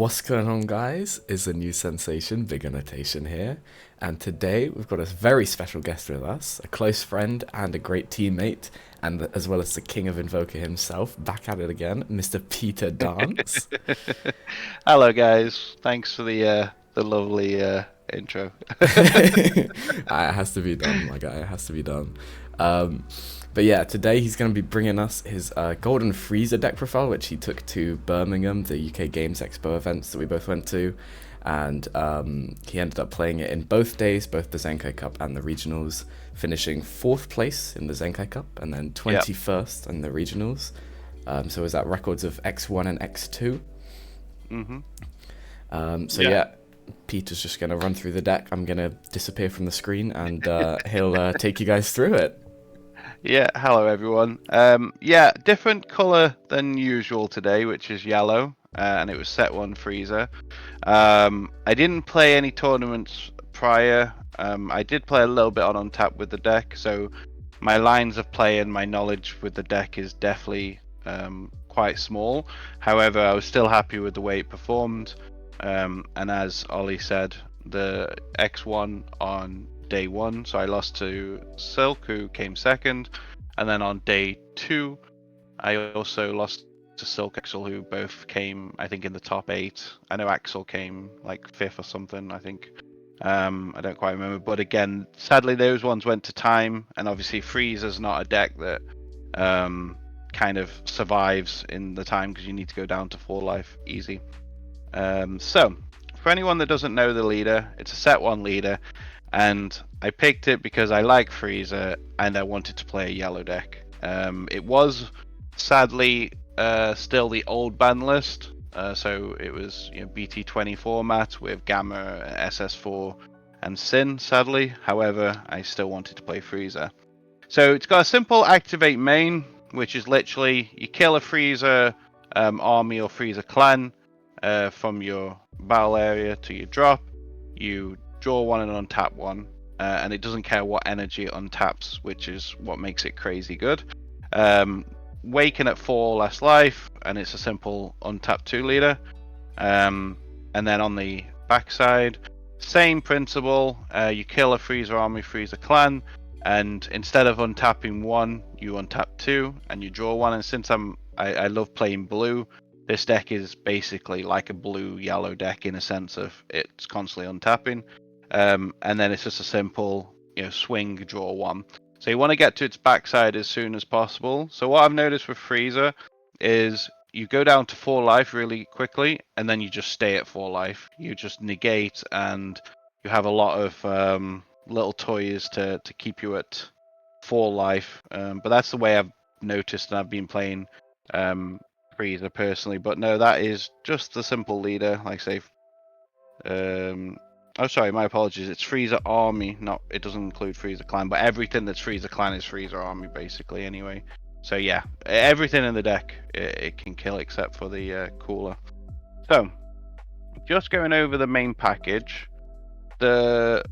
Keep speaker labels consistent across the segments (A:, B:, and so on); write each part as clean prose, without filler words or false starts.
A: What's going on, guys? Is a new sensation, Big Annotation here, and today we've got a very special guest with us, a close friend and a great teammate, and as well as the king of Invoker himself, back at it again, Mr. Peter Dance.
B: Hello, guys. Thanks for the lovely intro.
A: It has to be done, my guy. It has to be done. Um, but yeah, today he's going to be bringing us his Golden Frieza deck profile, which he took to Birmingham, the UK Games Expo events that we both went to, and he ended up playing it in both days, both the Zenkai Cup and the regionals, finishing fourth place in the Zenkai Cup and then
B: Yeah.
A: 21st in the regionals. So was that records of X1 and X2?
B: hmm
A: So
B: Yeah.
A: yeah, Peter's just gonna run through the deck. I'm gonna disappear from the screen, and he'll take you guys through it.
B: Yeah. Hello, everyone. Yeah, different color than usual today, which is yellow, and it was set one Freezer. I didn't play any tournaments prior. I did play a little bit on tap with the deck, so my lines of play and my knowledge with the deck is definitely quite small. However, I was still happy with the way it performed. And as Ollie said, the X1 on day one, so I lost to Silk, who came second, and then on day two, I also lost to Silk Axel, who both came, I think, in the top eight. I know Axel came like fifth or something, I think. I don't quite remember, but again, sadly, those ones went to time, and obviously, Freezer's not a deck that kind of survives in the time because you need to go down to 4 life easy. So, for anyone that doesn't know the leader, it's a set one leader, and I picked it because I like Frieza and I wanted to play a yellow deck. It was sadly still the old ban list, so it was BT20 format with Gamma, SS4, and Sin. Sadly, however, I still wanted to play Frieza. So it's got a simple activate main, which is literally you kill a Frieza army or Frieza clan from your battle area to your drop. You draw one and untap one, and it doesn't care what energy it untaps, which is what makes it crazy good. Waken at 4 less life, and it's a simple untap 2 leader. And then on the backside, same principle. You kill a Frieza army, Frieza clan, and instead of untapping one, you untap 2, and you draw one. And since I love playing blue, this deck is basically like a blue-yellow deck in a sense of it's constantly untapping. And then it's just a simple, swing, draw one. So you want to get to its backside as soon as possible. So what I've noticed with Frieza is you go down to 4 life really quickly, and then you just stay at 4 life. You just negate, and you have a lot of little toys to keep you at 4 life. But that's the way I've noticed, and I've been playing Frieza personally. But no, that is just the simple leader. Like I say, oh sorry, my apologies. It's Frieza Army, not it doesn't include Frieza Clan, but everything that's Frieza Clan is Frieza Army basically. Anyway, so yeah, everything in the deck it can kill except for the cooler. So, just going over the main package, the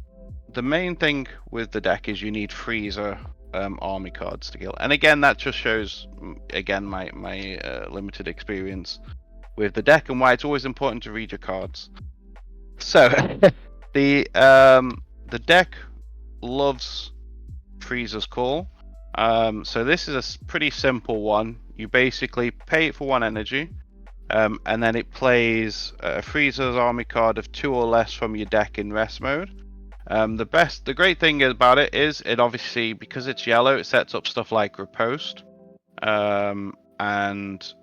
B: main thing with the deck is you need Frieza army cards to kill, and again that just shows again my limited experience with the deck and why it's always important to read your cards. So the deck loves Frieza's Call. So this is a pretty simple one. You basically pay it for 1 energy, and then it plays Frieza's army card of 2 or less from your deck in rest mode. The great thing about it is it obviously, because it's yellow, it sets up stuff like Riposte. And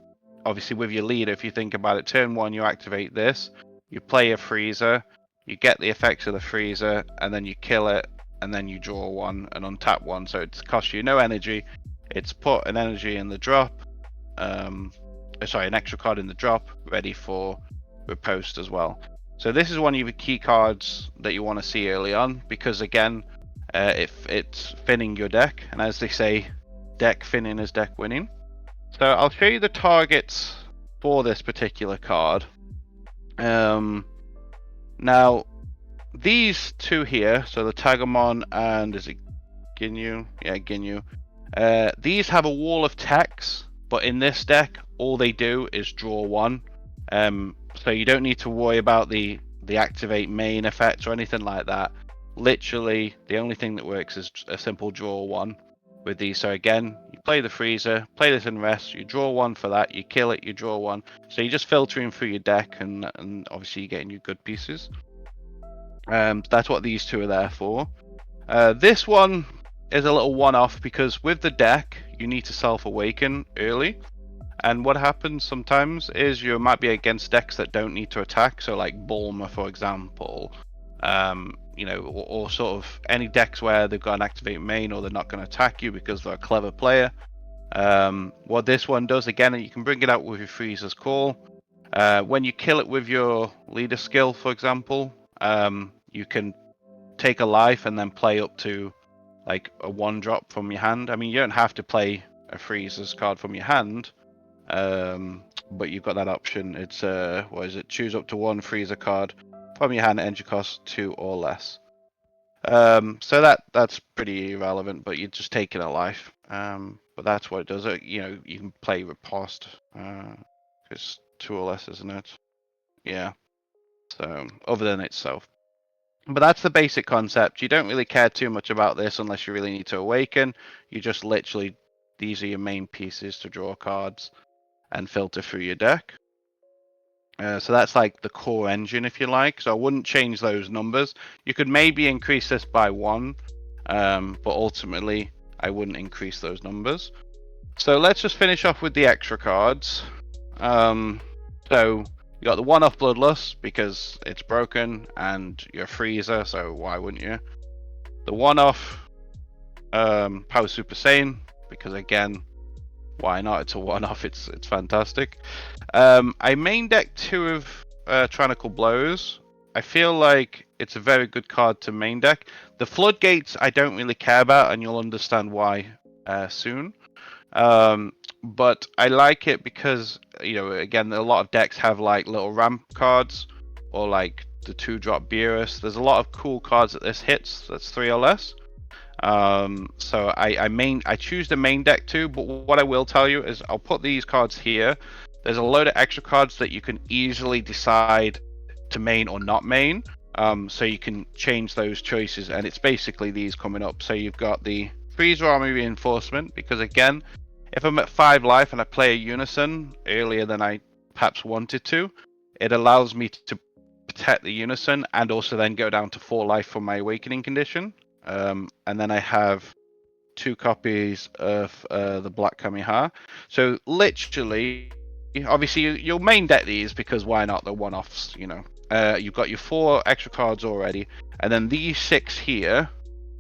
B: obviously with your leader, if you think about it, turn 1 you activate this, you play a Frieza, you get the effects of the Frieza, and then you kill it, and then you draw 1 and untap 1, so it costs you no energy. It's put an energy in the drop, sorry, an extra card in the drop, ready for Riposte as well. So this is one of your key cards that you want to see early on, because again, it's thinning your deck, and as they say, deck thinning is deck winning. So I'll show you the targets for this particular card. Now, these two here, so the Tagamon and is it Ginyu? Yeah, Ginyu. These have a wall of text, but in this deck, all they do is draw 1. So you don't need to worry about the activate main effect or anything like that. Literally, the only thing that works is a simple draw one with these. So again, you play the Frieza, play this in rest, you draw one for that, you kill it, you draw one. So you're just filtering through your deck, and obviously you're getting your good pieces. That's what these two are there for. This one is a little one-off because with the deck, you need to self-awaken early. And what happens sometimes is you might be against decks that don't need to attack. So like Bulma, for example, you know, or sort of any decks where they've got an activate main or they're not going to attack you because they're a clever player. What this one does, again, you can bring it out with your Frieza's Call. When you kill it with your leader skill, for example, you can take a life and then play up to like a 1-drop from your hand. I mean, you don't have to play a Frieza's card from your hand, but you've got that option. It's what is it? Choose up to 1 Frieza card from your hand at entry cost 2 or less. So that's pretty irrelevant, but you're just taking a life. But that's what it does. You know, you can play riposte. It's 2 or less, isn't it? Yeah. So other than itself. But that's the basic concept. You don't really care too much about this unless you really need to awaken. You just literally, these are your main pieces to draw cards and filter through your deck. So that's like the core engine, if you like. So I wouldn't change those numbers. You could maybe increase this by 1, but ultimately I wouldn't increase those numbers. So let's just finish off with the extra cards. So you got the one-off Bloodlust because it's broken and you're a Freezer, so why wouldn't you? The one-off Power Super Saiyan because again, why not? It's a one-off. It's fantastic. I main deck 2 of Tyrannical Blows. I feel like it's a very good card to main deck. The Floodgates I don't really care about, and you'll understand why soon. But I like it because, you know, again, a lot of decks have like little ramp cards or like the 2-drop Beerus. There's a lot of cool cards that this hits. That's 3 or less. So I choose the main deck too, but what I will tell you is I'll put these cards here. There's a load of extra cards that you can easily decide to main or not main. So you can change those choices, and it's basically these coming up. So you've got the Freezer Army Reinforcement, because again, if I'm at 5 life and I play a Unison earlier than I perhaps wanted to, it allows me to protect the Unison and also then go down to 4 life for my Awakening condition. And then I have 2 copies of the Black Kamiha. So literally, obviously you'll main deck these because why not? They're one-offs, you know. You've got your 4 extra cards already, and then these 6 here,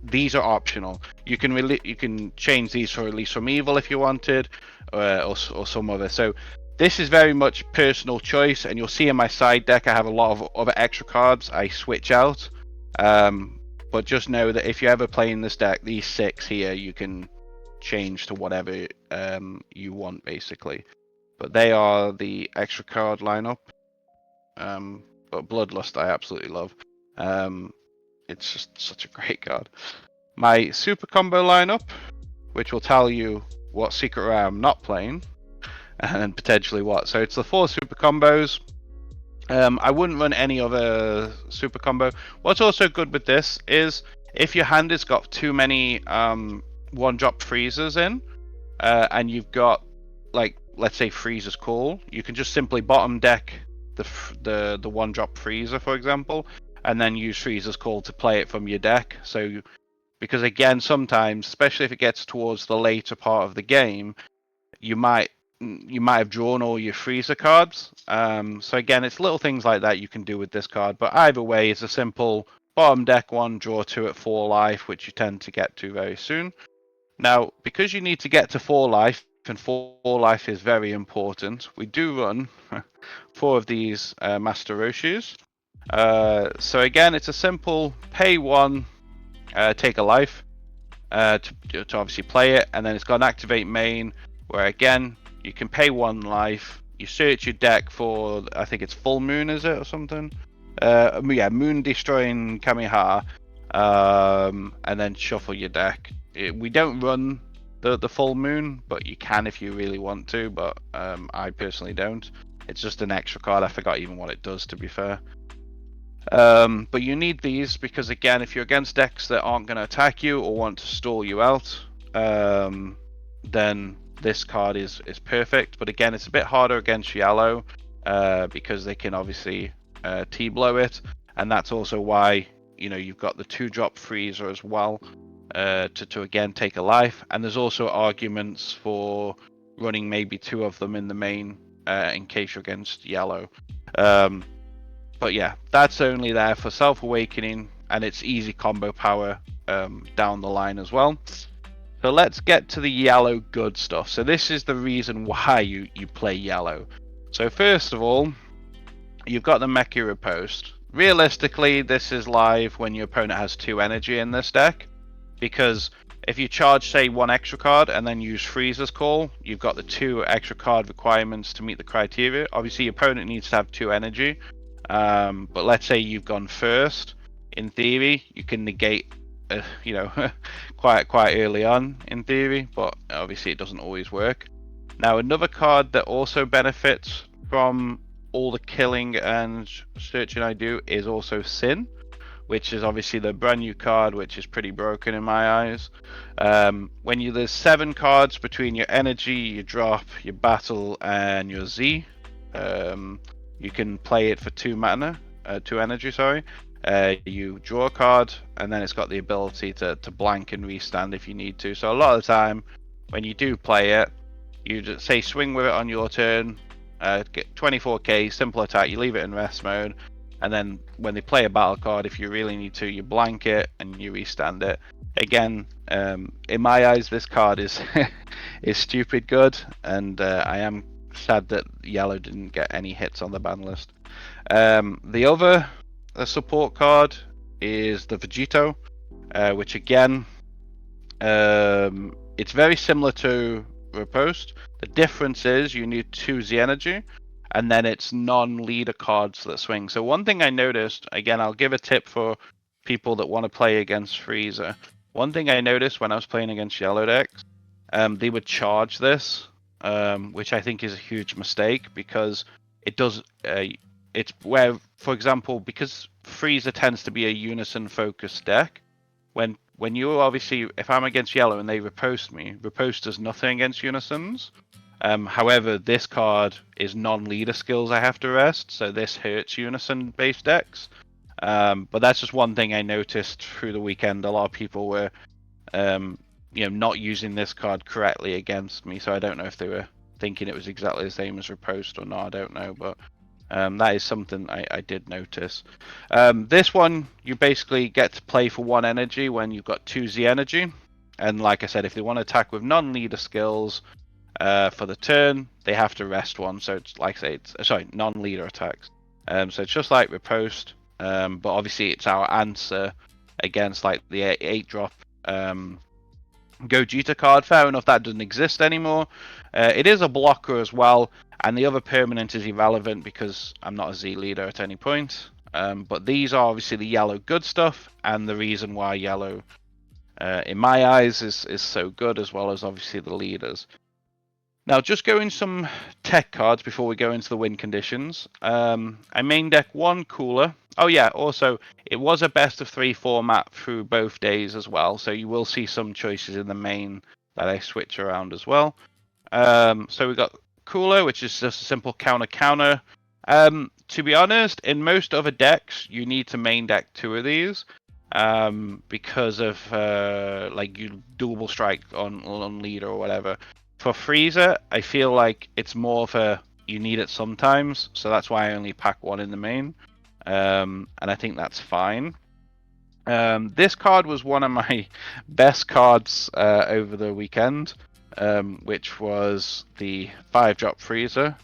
B: these are optional. You can change these for Release from Evil if you wanted, or some other. So this is very much personal choice, and you'll see in my side deck I have a lot of other extra cards I switch out. But just know that if you ever play in this deck, these 6 here you can change to whatever you want basically. But they are the extra card lineup. But Bloodlust I absolutely love. It's just such a great card. My super combo lineup, which will tell you what secret rare I'm not playing, and potentially what. So it's the 4 super combos. I wouldn't run any other super combo. What's also good with this is if your hand has got too many 1-drop freezers in, and you've got, like, let's say Freezer's Call, you can just simply bottom deck the 1-drop freezer, for example, and then use Freezer's Call to play it from your deck. So, because again, sometimes, especially if it gets towards the later part of the game, you might have drawn all your Freezer cards. So again, it's little things like that you can do with this card. But either way, it's a simple bottom deck 1, draw 2 at 4 life, which you tend to get to very soon. Now, because you need to get to 4 life, and 4 life is very important, we do run 4 of these Master Roshis. So again, it's a simple pay 1, take a life to obviously play it, and then it's got an activate main where again you can pay 1 life. You search your deck for, I think it's Full Moon, is it, or something? Yeah, Moon Destroying Kamiha, and then shuffle your deck. We don't run the Full Moon, but you can if you really want to. But I personally don't. It's just an extra card. I forgot even what it does, to be fair. But you need these because, again, if you're against decks that aren't going to attack you or want to stall you out, then this card is perfect. But again, it's a bit harder against yellow because they can obviously T-blow it, and that's also why you've got the 2-drop freezer as well to again take a life. And there's also arguments for running maybe 2 of them in the main in case you're against yellow. But yeah, that's only there for self-awakening, and it's easy combo power down the line as well. So let's get to the yellow good stuff. So this is the reason why you play yellow. So first of all, you've got the Mecha Riposte. Realistically, this is live when your opponent has 2 energy in this deck, because if you charge, say, 1 extra card and then use Frieza's Call, you've got the 2 extra card requirements to meet the criteria. Obviously, your opponent needs to have 2 energy. But let's say you've gone first. In theory, you can negate, quite early on in theory, but obviously it doesn't always work. Now, another card that also benefits from all the killing and searching I do is also Sin, which is obviously the brand new card, which is pretty broken in my eyes. There's 7 cards between your energy, your drop, your battle, and your Z. You can play it for 2 mana, 2 energy, sorry. You draw a card, and then it's got the ability to blank and restand if you need to. So a lot of the time, when you do play it, you just say swing with it on your turn, get 24k, simple attack, you leave it in rest mode, and then when they play a battle card, if you really need to, you blank it and you restand it. Again, in my eyes, this card is is stupid good, and I am sad that yellow didn't get any hits on the ban list. The other support card is the Vegito, which again, it's very similar to Riposte. The difference is you need 2 Z energy, and then it's non-leader cards that swing. So one thing I noticed, again, I'll give a tip for people that want to play against Frieza. One thing I noticed when I was playing against yellow decks, they would charge this, which I think is a huge mistake, because it does. It's where, for example, because Frieza tends to be a unison-focused deck. When you obviously, if I'm against yellow and they riposte me, riposte does nothing against unisons. However, this card is non-leader skills I have to rest, so this hurts unison-based decks. But that's just one thing I noticed through the weekend. A lot of people were, not using this card correctly against me, so I don't know if they were thinking it was exactly the same as riposte or not. I don't know, but that is something I did notice. This one, you basically get to play for 1 energy when you've got 2 Z energy. And like I said, if they want to attack with non-leader skills for the turn, they have to rest 1. So it's like I say, non-leader attacks. So it's just like riposte, but obviously it's our answer against like the 8-drop Gogeta card. Fair enough, that doesn't exist anymore. It is a blocker as well, and the other permanent is irrelevant because I'm not a Z leader at any point. But these are obviously the yellow good stuff, and the reason why yellow, in my eyes, is so good, as well as obviously the leaders. Now, just going some tech cards before we go into the win conditions. I main deck 1 Cooler. Oh yeah, also, it was a best of 3 format through both days as well, so you will see some choices in the main that I switch around as well. So we got Cooler, which is just a simple counter. To be honest, in most other decks, you need to main deck 2 of these, because of like you double strike on leader or whatever. For Frieza, I feel like it's more of a you need it sometimes, so that's why I only pack 1 in the main, and I think that's fine. This card was one of my best cards over the weekend, which was the 5-drop Frieza.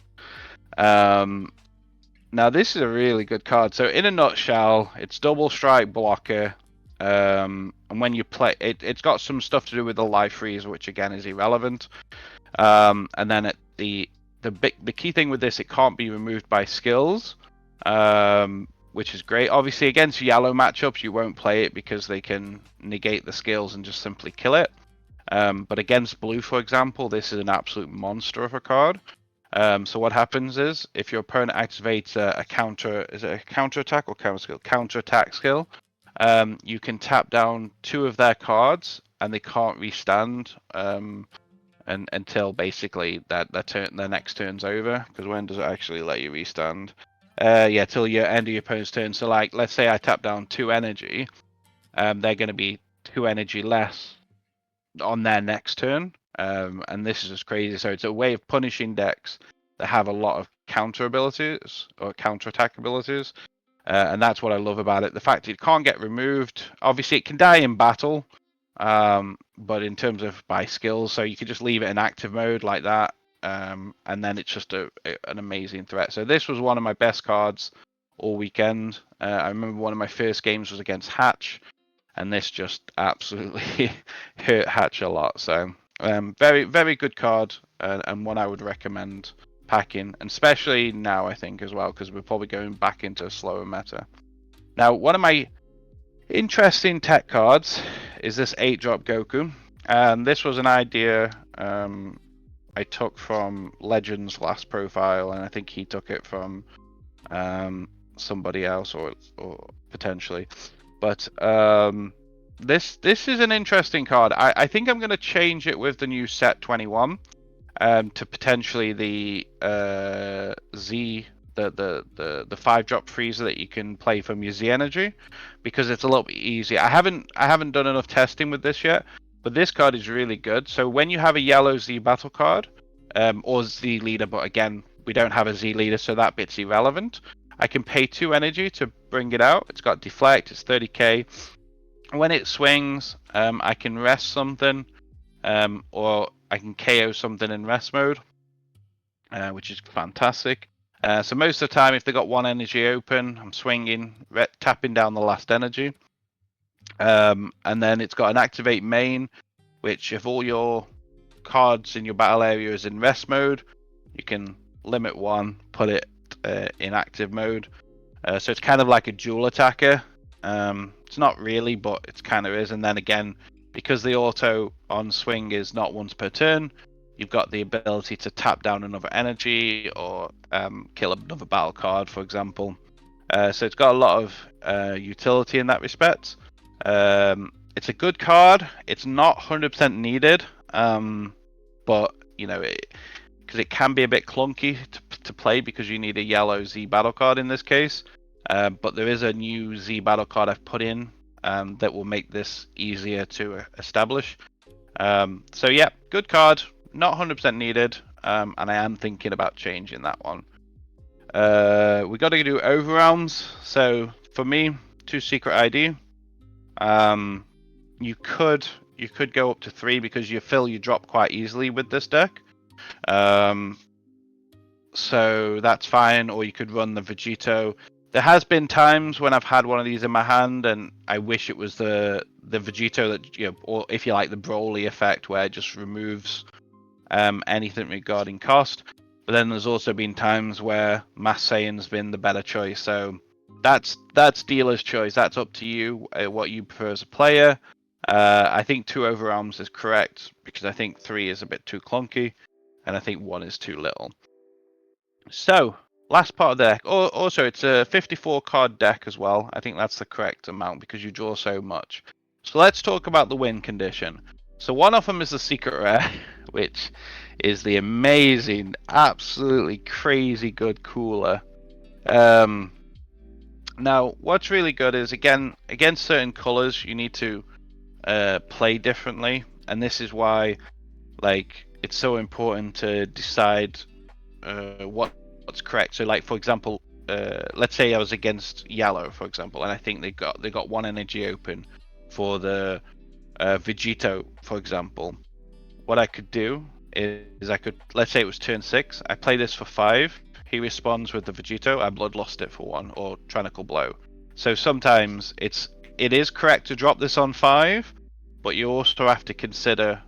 B: Now this is a really good card. So in a nutshell, it's double strike blocker, and when you play it, it's got some stuff to do with the life freeze, which again is irrelevant. And then the key thing with this, it can't be removed by skills, which is great. Obviously, against yellow matchups, you won't play it because they can negate the skills and just simply kill it. But against blue, for example, this is an absolute monster of a card. So what happens is if your opponent activates a counter, is it a counter attack or counter skill? Counter attack skill. You can tap down 2 of their cards, and they can't restand and until basically their next turn's over. Because when does it actually let you restand? Yeah, till your end of your opponent's turn. So like, let's say I tap down 2 energy, they're going to be 2 energy less on their next turn. And this is just crazy. So it's a way of punishing decks that have a lot of counter abilities or counter attack abilities. And that's what I love about it. The fact it can't get removed. Obviously, it can die in battle, but in terms of by skills, so you can just leave it in active mode like that, and then it's just an amazing threat. So this was one of my best cards all weekend. I remember one of my first games was against Hatch, and this just absolutely hurt Hatch a lot. So very, very good card, and one I would recommend packing, and especially now I think as well, because we're probably going back into a slower meta. Now, one of my interesting tech cards is this 8-drop Goku, and this was an idea I took from Legend's last profile, and I think he took it from somebody else or potentially. But this is an interesting card. I think I'm going to change it with the new set 21 to potentially the Z, the 5-drop Frieza that you can play from your Z energy, because it's a little bit easier. I haven't done enough testing with this yet, but this card is really good. So when you have a yellow Z battle card or Z leader, but again we don't have a Z leader, so that bit's irrelevant. I can pay 2 energy to bring it out. It's got deflect. It's 30k. When it swings, I can rest something, or I can KO something in rest mode, which is fantastic. So most of the time, if they got 1 energy open, I'm swinging, tapping down the last energy. And then it's got an activate main, which if all your cards in your battle area is in rest mode, you can limit 1, put it in active mode. So it's kind of like a dual attacker. It's not really, but it kind of is. And then again, because the auto on swing is not once per turn, you've got the ability to tap down another energy or kill another battle card, for example. So it's got a lot of utility in that respect. It's a good card. It's not 100% needed, but you know, because it can be a bit clunky to play because you need a yellow Z battle card in this case. But there is a new Z battle card I've put in that will make this easier to establish. So yeah, good card, not 100% needed, and I am thinking about changing that one. We got to do Overarms. So for me, 2 secret ID. You could go up to 3 because you fill your drop quite easily with this deck. So that's fine, or you could run the Vegito. There has been times when I've had one of these in my hand, and I wish it was the Vegito that, you know, or if you like the Broly effect, where it just removes anything regarding cost. But then there's also been times where Mass Saiyan's been the better choice. So that's dealer's choice. That's up to you, what you prefer as a player. I think 2 Overarms is correct because I think 3 is a bit too clunky, and I think 1 is too little. So, last part of the deck. Also, it's a 54 card deck as well. I think that's the correct amount because you draw so much. So let's talk about the win condition. So one of them is the secret rare, which is the amazing, absolutely crazy good cooler. Now, what's really good is, again, against certain colors, you need to play differently. And this is why, like, it's so important to decide what's correct. So like, for example, let's say I was against yellow, for example, and I think they got 1 energy open for the Vegito, for example. What I could do is I could, let's say it was turn 6, I play this for 5, he responds with the Vegito, I blood lost it for 1, or Tyrannical Blow. So sometimes it is correct to drop this on 5, but you also have to consider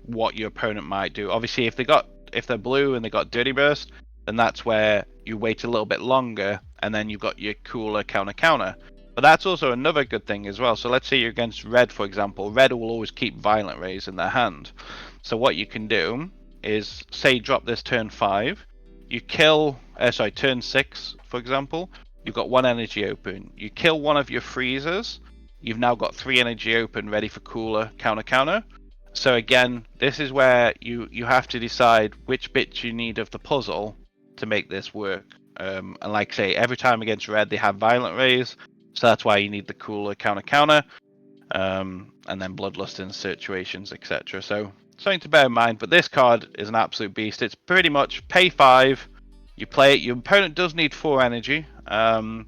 B: what your opponent might do. Obviously, if they're blue and they got Dirty Burst, then that's where you wait a little bit longer, and then you've got your cooler counter. But that's also another good thing as well. So let's say you're against red, for example. Red will always keep Violent Rays in their hand. So what you can do is, say you drop this turn 5, you kill, turn 6, for example, you've got 1 energy open. You kill one of your freezers, you've now got 3 energy open ready for cooler, counter. So again, this is where you have to decide which bits you need of the puzzle to make this work. And like I say, every time against red they have violent rays, so that's why you need the cooler, counter, and then bloodlust in situations, etc. So something to bear in mind. But this card is an absolute beast. It's pretty much pay 5, you play it. Your opponent does need 4 energy, and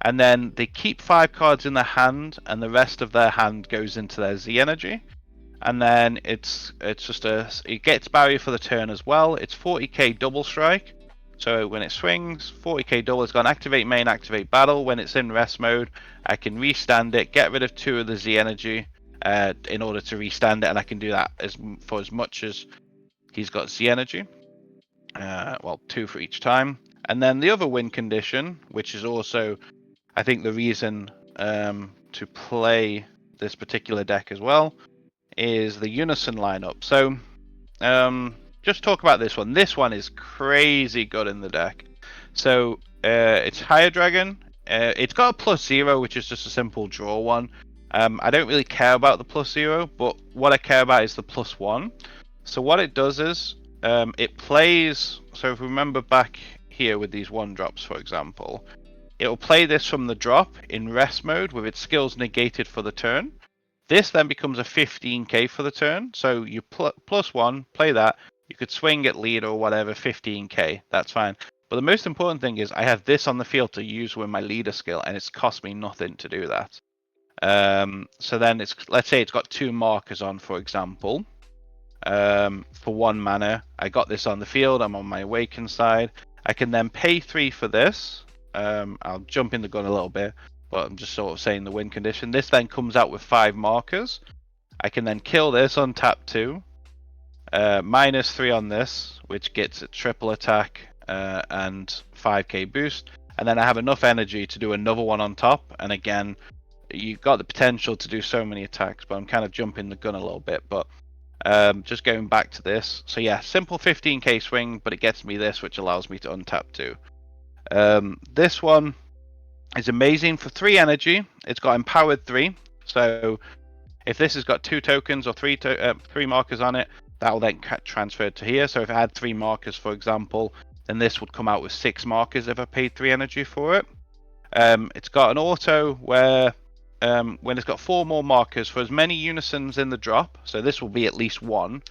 B: then they keep 5 cards in their hand, and the rest of their hand goes into their Z energy. And then it's just it gets barrier for the turn as well. It's 40k double strike. So when it swings, 40k double is gone. Activate main, activate battle. When it's in rest mode, I can restand it, get rid of 2 of the Z energy in order to restand it, and I can do that for as much as he's got Z energy. Well, 2 for each time. And then the other win condition, which is also, I think, the reason to play this particular deck as well, is the Unison lineup. So, just talk about this one. This one is crazy good in the deck. So, it's Higher Dragon. It's got a +0, which is just a simple draw one. I don't really care about the +0, but what I care about is the +1. So what it does is, it plays. So if we remember back here with these 1-drops, for example, it will play this from the drop in rest mode with its skills negated for the turn. This then becomes a 15k for the turn, so you +1, play that. You could swing at lead or whatever, 15k, that's fine. But the most important thing is I have this on the field to use with my leader skill, and it's cost me nothing to do that. So then let's say it's got 2 markers on, for example. For 1 mana, I got this on the field, I'm on my awaken side. I can then pay 3 for this. I'll jump in the gun a little bit, but I'm just sort of saying the win condition. This then comes out with 5 markers. I can then kill this on tap 2. -3 on this, which gets a triple attack and 5k boost. And then I have enough energy to do another one on top. And again, you've got the potential to do so many attacks, but I'm kind of jumping the gun a little bit. But just going back to this. So yeah, simple 15k swing, but it gets me this, which allows me to untap 2. This one is amazing for 3 energy. It's got empowered 3. So if this has got 2 tokens or 3 markers on it, that will then get transferred to here. So if I had 3 markers, for example, then this would come out with 6 markers if I paid 3 energy for it. It's got an auto where when it's got 4 more markers for as many unisons in the drop, so this will be at least 1,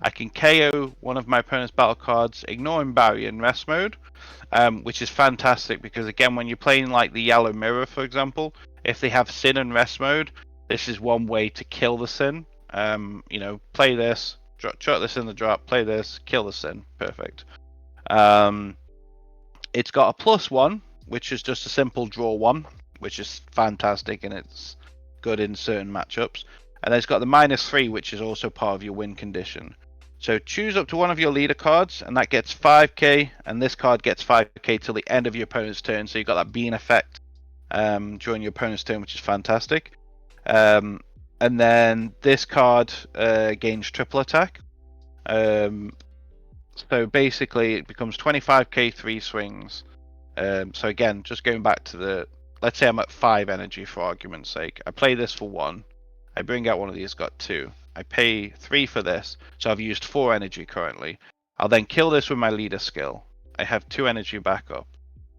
B: I can KO one of my opponent's battle cards, ignoring barrier in rest mode, which is fantastic because again, when you're playing like the Yellow Mirror, for example, if they have Sin in rest mode, this is one way to kill the Sin. Play this, chuck this in the drop, play this, kill the Sin, perfect. It's got a +1, which is just a simple draw 1, which is fantastic and it's good in certain matchups. And then it's got the -3, which is also part of your win condition. So choose up to one of your leader cards, and that gets 5k, and this card gets 5k till the end of your opponent's turn. So you've got that bean effect during your opponent's turn, which is fantastic. And then this card gains triple attack. So basically it becomes 25k 3 swings. So again, just going back to let's say I'm at 5 energy for argument's sake. I play this for 1. I bring out one of these, got 2. I pay 3 for this, so I've used 4 energy currently. I'll then kill this with my leader skill. I have 2 energy backup.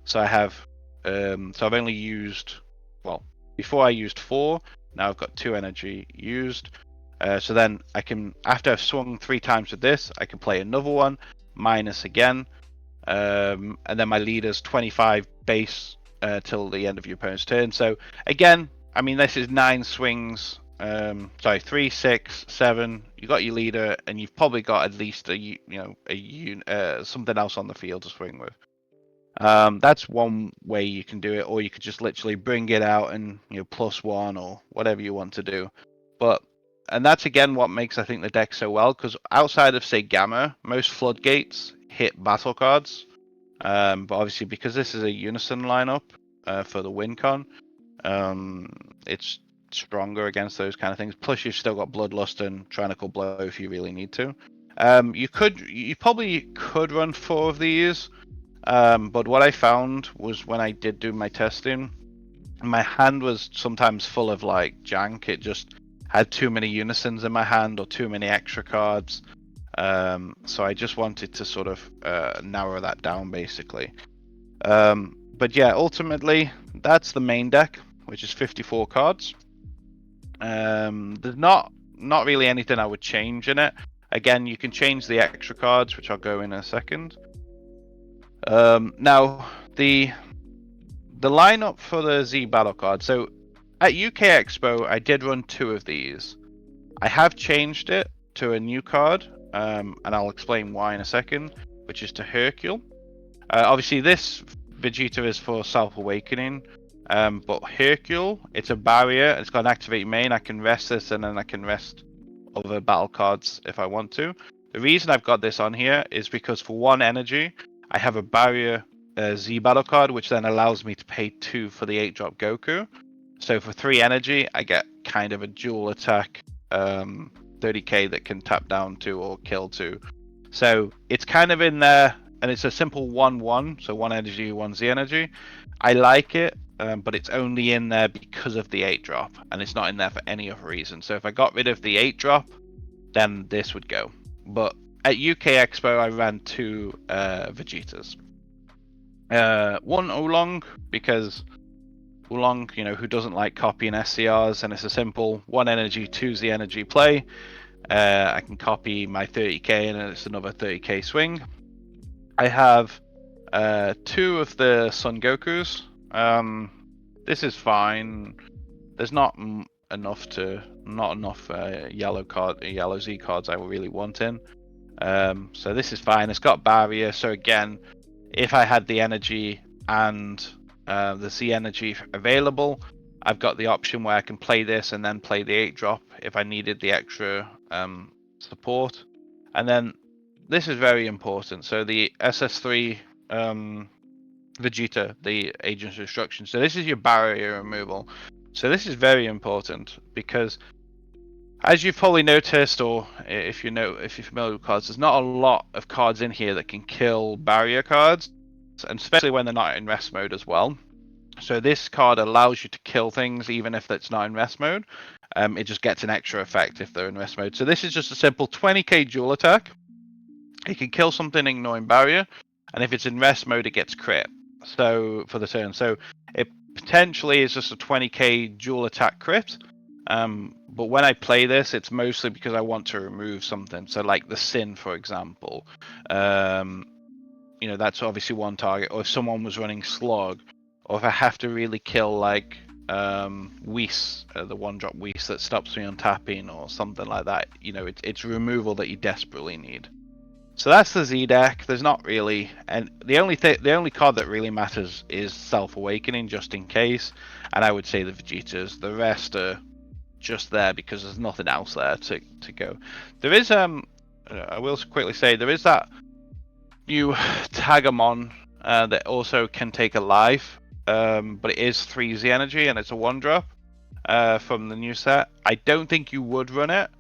B: So I have, so I've only used, well, before I used 4, now I've got 2 energy used. So then I can, after I've swung 3 times with this, I can play another one, minus again. And then my leader's 25 base till the end of your opponent's turn. So again, I mean, this is 9 swings. 3, 6, 7. You got your leader, and you've probably got at least something else on the field to swing with. That's one way you can do it, or you could just literally bring it out and +1 or whatever you want to do. And that's again what makes I think the deck so well, because outside of say Gamma, most floodgates hit battle cards. But obviously because this is a unison lineup for the win con, it's stronger against those kind of things. Plus you've still got Bloodlust and Tyrannical Blow if you really need to. You probably could run 4 of these, but what I found was when I did do my testing, my hand was sometimes full of like jank. It just had too many unisons in my hand or too many extra cards. So I just wanted to sort of narrow that down basically. But yeah, ultimately that's the main deck, which is 54 cards. There's not really anything I would change in it. Again, you can change the extra cards, which I'll go in a second. Now the lineup for the Z battle card. So at UK Expo, I did run 2 of these. I have changed it to a new card, and I'll explain why in a second, which is to Hercule. Obviously, this Vegeta is for Self Awakening, but Hercule, it's a barrier. It's got an activate main. I can rest this, and then I can rest other battle cards if I want to. The reason I've got this on here is because for 1 energy, I have a barrier Z battle card, which then allows me to pay 2 for the 8-drop Goku. So for 3 energy, I get kind of a dual attack 30k that can tap down 2 or kill 2. So it's kind of in there, and it's a simple 1-1, so 1 energy, 1 Z energy. I like it, but it's only in there because of the 8-drop, and it's not in there for any other reason. So if I got rid of the 8-drop, then this would go. But at UK Expo, I ran 2 Vegetas. 1 Oolong, because Oolong, you know, who doesn't like copying SCRs, and it's a simple 1 energy, 2 Z energy play. I can copy my 30k and it's another 30k swing. I have 2 of the Son Gokus. This is fine. There's not enough yellow Z cards I really want in. So this is fine. It's got barrier. So again, if I had the energy and the Z energy available, I've got the option where I can play this and then play the 8-drop if I needed the extra support. And then this is very important. So the SS3 Vegeta, the Agent's Destruction. So this is your barrier removal. So this is very important because, as you've probably noticed, or if you're familiar with cards, there's not a lot of cards in here that can kill barrier cards, and especially when they're not in rest mode as well. So this card allows you to kill things even if it's not in rest mode. It just gets an extra effect if they're in rest mode. So this is just a simple 20k dual attack. It can kill something ignoring barrier, and if it's in rest mode, it gets crit. So for the turn, so it potentially is just a 20k dual attack crit. But when I play this, it's mostly because I want to remove something. So like the Sin, for example. You know, that's obviously one target. Or if someone was running Slog, or if I have to really kill like Whis, the 1-drop Whis that stops me on tapping or something like that. You know, it's removal that you desperately need. So that's the Z deck. There's not really, and the only card that really matters is Self Awakening, just in case. And I would say the Vegetas. The rest are just there because there's nothing else there to go. There is I will quickly say there is that new Tagamon that also can take a life, but it is 3 Z energy and it's a 1-drop from the new set. I don't think you would run it.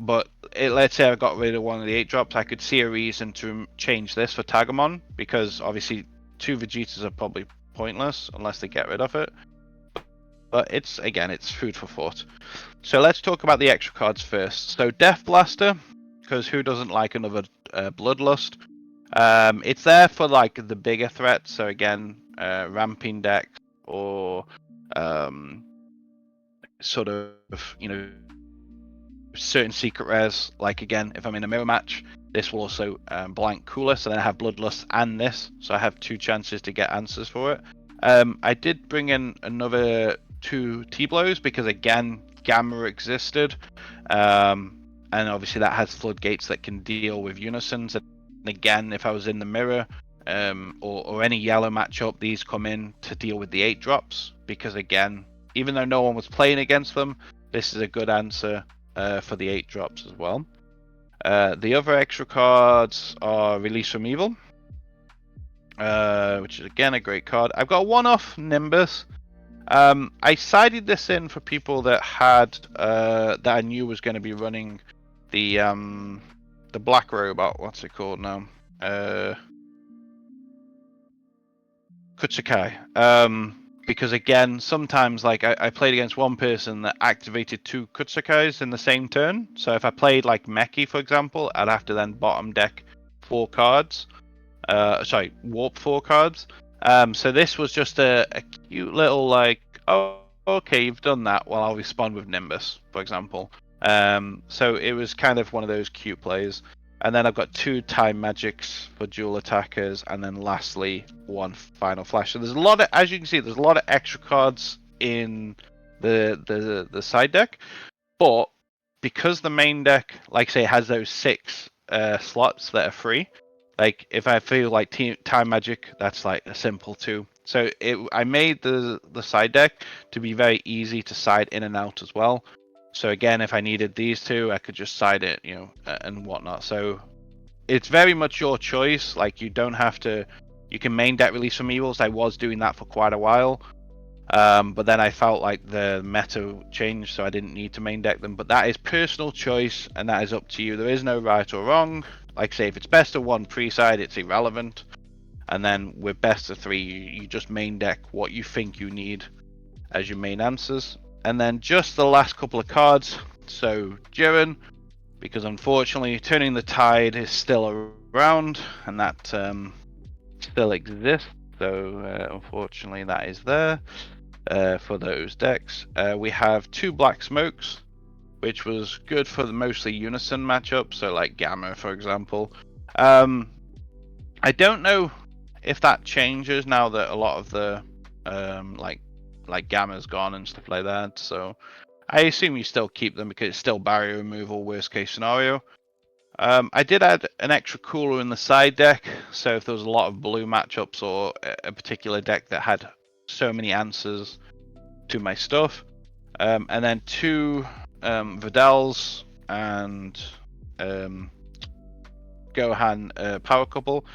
B: But let's say I got rid of one of the 8-drops, I could see a reason to change this for Tagamon, because obviously 2 Vegetas are probably pointless unless they get rid of it. But it's food for thought. So let's talk about the extra cards first. So Death Blaster, because who doesn't like another Bloodlust? It's there for like the bigger threats. So again, ramping decks or sort of, you know, certain secret rares, like again, if I'm in a mirror match, this will also blank cooler, so then I have Bloodlust and this, so I have 2 chances to get answers for it. I did bring in another 2 T-blows because again, Gamma existed, and obviously that has floodgates that can deal with unisons, and again, if I was in the mirror or any yellow matchup, these come in to deal with the 8-drops, because again, even though no one was playing against them, this is a good answer for the 8-drops as well. The other extra cards are Release from Evil, which is again a great card. I've got a one-off Nimbus. I sided this in for people that had that I knew was going to be running the black robot. What's it called now? Kutsukai. Because again, sometimes like I played against one person that activated 2 Kutsukais in the same turn. So if I played like Meki, for example, I'd have to then bottom deck 4 cards. Warp 4 cards. So this was just a cute little like, oh, okay, you've done that. Well, I'll respond with Nimbus, for example. So it was kind of one of those cute plays. And then I've got 2 time magics for dual attackers, and then lastly 1 final flash. So there's a lot of, as you can see, there's a lot of extra cards in the side deck, but because the main deck, like I say, has those 6 slots that are free. Like if I feel like time magic, that's like a simple 2. So I made the side deck to be very easy to side in and out as well. So again, if I needed these 2, I could just side it, and whatnot. So it's very much your choice. Like you don't have to. You can main deck release from evils. I was doing that for quite a while, but then I felt like the meta changed, so I didn't need to main deck them. But that is personal choice, and that is up to you. There is no right or wrong. Like say, if it's best of 1 pre-side, it's irrelevant. And then with best of 3, you just main deck what you think you need as your main answers. And then just the last couple of cards. So Jiren, because unfortunately Turning the Tide is still around, and that still exists. So unfortunately that is there for those decks. We have 2 Black Smokes, which was good for the mostly Unison matchup, so like Gamma, for example. I don't know if that changes now that a lot of the like Gamma's gone and stuff like that. So I assume you still keep them because it's still barrier removal, worst case scenario. I did add an extra cooler in the side deck, so if there was a lot of blue matchups or a particular deck that had so many answers to my stuff, and then 2 Vidals and Gohan power couple.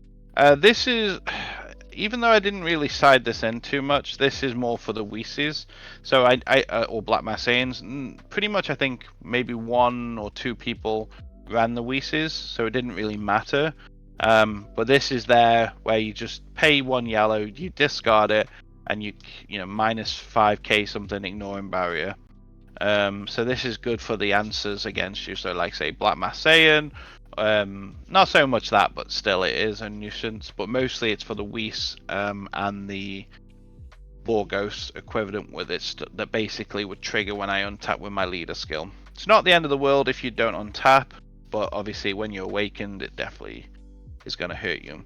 B: This is, even though I didn't really side this in too much, this is more for the Whis. So or Black Masaeans. Pretty much, I think maybe 1 or 2 people ran the Whis, so it didn't really matter. But this is there where you just pay 1 yellow, you discard it, and you minus 5k something, ignoring barrier. So this is good for the answers against you. So like say Black Masaean. Not so much that, but still it is a nuisance. But mostly it's for the Whis and the Boar Ghost equivalent with it that basically would trigger when I untap with my leader skill. It's not the end of the world if you don't untap, but obviously when you're awakened, it definitely is going to hurt you.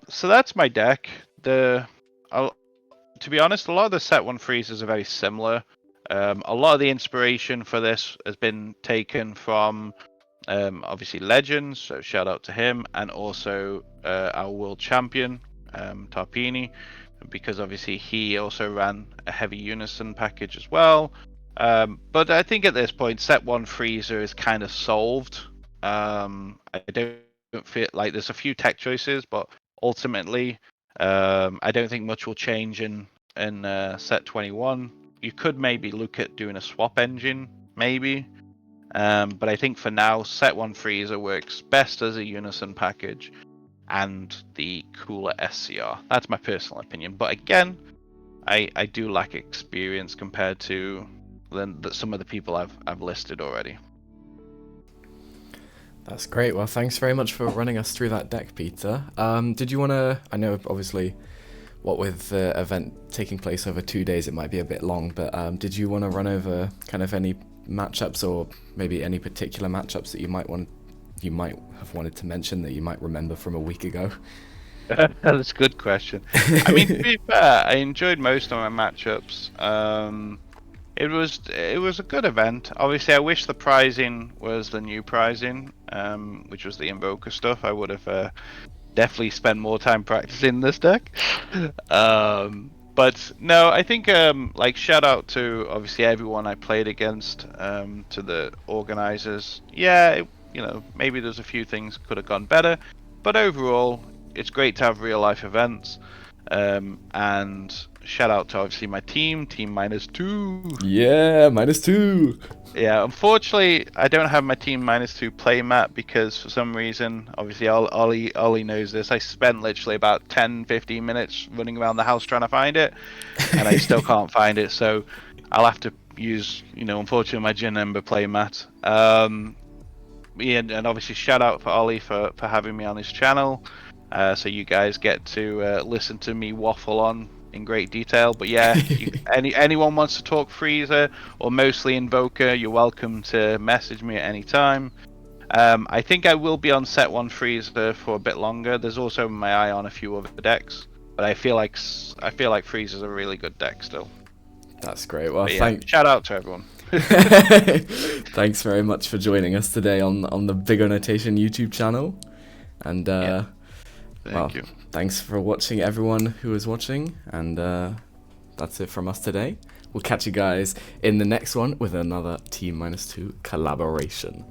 B: So that's my deck. To be honest, a lot of the set 1 freezes are very similar. A lot of the inspiration for this has been taken from obviously Legends, so shout out to him, and also our world champion Tarpini, because obviously he also ran a heavy Unison package as well. But I think at this point set 1 Freezer is kind of solved. I don't feel like there's a few tech choices, but ultimately I don't think much will change in set 21. You could maybe look at doing a swap engine, maybe. But I think for now, set 1 Freezer works best as a Unison package and the cooler SCR. That's my personal opinion. But again, I do lack experience compared to some of the people I've listed already.
A: That's great. Well, thanks very much for running us through that deck, Peter. Did you want to... I know, obviously, what with the event taking place over 2 days, it might be a bit long, but did you want to run over kind of any matchups or maybe any particular matchups that you might have wanted to mention that you might remember from a week ago?
B: That's a good question. I mean, to be fair, I enjoyed most of my matchups. It was a good event. Obviously, I wish the prizing was the new prizing, which was the INVOKER stuff. I would have definitely spent more time practicing this deck. But no, I think like shout out to obviously everyone I played against, to the organizers. Yeah, maybe there's a few things could have gone better, but overall it's great to have real life events. And shout out to obviously my team -2.
A: Yeah, -2.
B: Yeah, unfortunately, I don't have my team -2 playmat because for some reason, obviously, Ollie knows this. I spent literally about 10-15 minutes running around the house trying to find it, and I still can't find it. So I'll have to use, unfortunately, my Gin Ember playmat. Yeah, and obviously, shout out for Ollie for having me on his channel. So you guys get to listen to me waffle on in great detail. But yeah, anyone wants to talk Frieza or mostly INVOKER, you're welcome to message me at any time. I think I will be on set 1 Frieza for a bit longer. There's also my eye on a few other decks, but I feel like Frieza's a really good deck still.
A: That's great. Well,
B: Yeah, shout out to everyone.
A: Thanks very much for joining us today on the Bigger Notation YouTube channel, and
B: Thank you.
A: Thanks for watching, everyone who is watching, and that's it from us today. We'll catch you guys in the next one with another Team -2 collaboration.